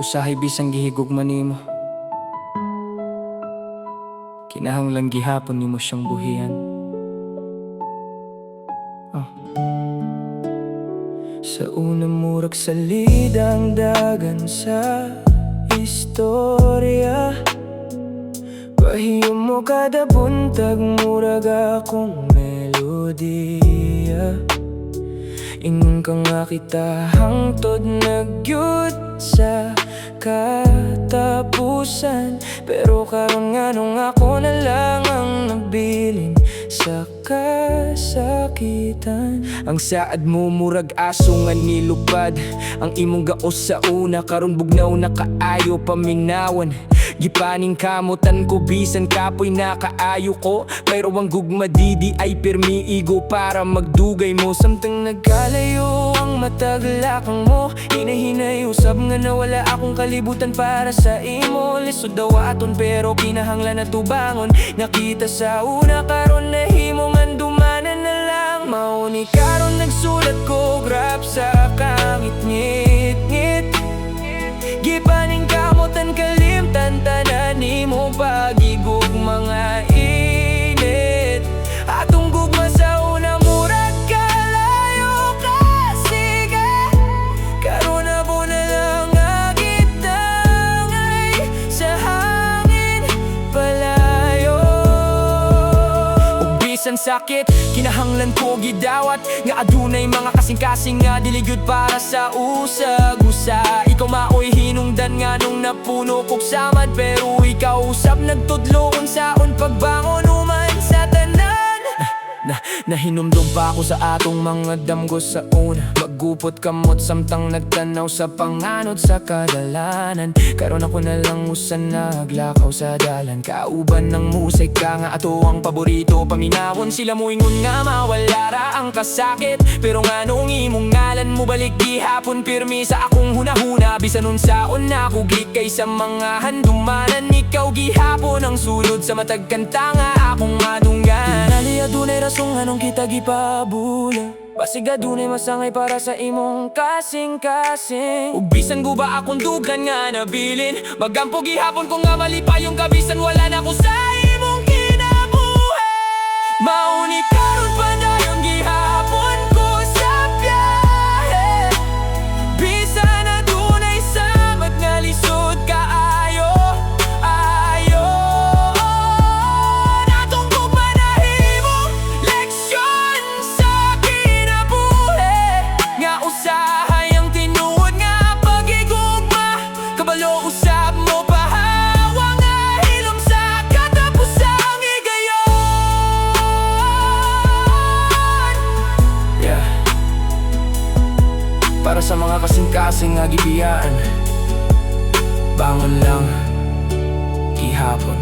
Usahay bisang gihigugman nimo, kinahanglan gihapon nimo siyang buhian. Sa unang murag salid ang dagan sa istorya, pahiyom mo kada buntag murag akong melodiya. Ingon ka nga kita hangtod nagyud sa katapusan, pero karon nganong ako na lang ang nagbilin sa kasakitan. Ang saad mo murag aso nga nilupad, ang imong gaos sa una karon bugnaw na kaayo paminawan. Gipaning kamutan ko bisan kapoy nakaayo ko, pero ang gugma didi ay pirmi igo para magdugay mo. Samtang nagkalayo ang mataglakang mo, hinahinay usab nga nawala akong kalibutan para sa imo. Lisod daw aton pero kinahanglan na tubangon. Nakita sa una karon nahimo nga dumanan na lang. Mauni karon nagsulat ko grab sa kangit ngit-ngit. Gipaning kamutan kalimtan tanan nimo pagigog mga init. Atong gugma sa una murag kalayo kasige, karon na po na lang agitangay sa hangin palayo. Ug bisan sakit kinahanglan ko gidawat, nga adunay mga kasing-kasing nga diligud para sa usag-usa. Ikaw maoy hinungdan nga nung napuno kog samad, pero ikaw usab nagtudlo unsaon pagbangon human sa tanan. Nahinumdum pa ako sa atong mga damgo sa una, maggupot kamot samtang nagtanaw sa panganod sa kadalanan. Karon ako na lang usan naglakaw sa dalan, kauban ng musika nga ato ang paborito. Paminawon sila mo ingon nga mawala ra ang kasakit, pero nga nung imong ngalan mo balik gihapon pirmi sa akong hunahuna. Bisan unsaon na ako gikay sa mga handumanan, ikaw gihapon ang sulod sa matag kanta nga akong madunggan. Nali adunay rason anong kita gipabula, basig adunay masangay para sa imong kasing-kasing. Ug bisan guba akong dugan nga nabilin, magampo gihapon ko nga mali pa yung kabisan, wala na ko sa imong kinabuhi. Mauni karon pa na yung gihapon ko sa biyahe, bisan adunay samad nga lisod kaayo. Para sa mga kasing-kasing nga gibiyaan, bangon lang gihapon.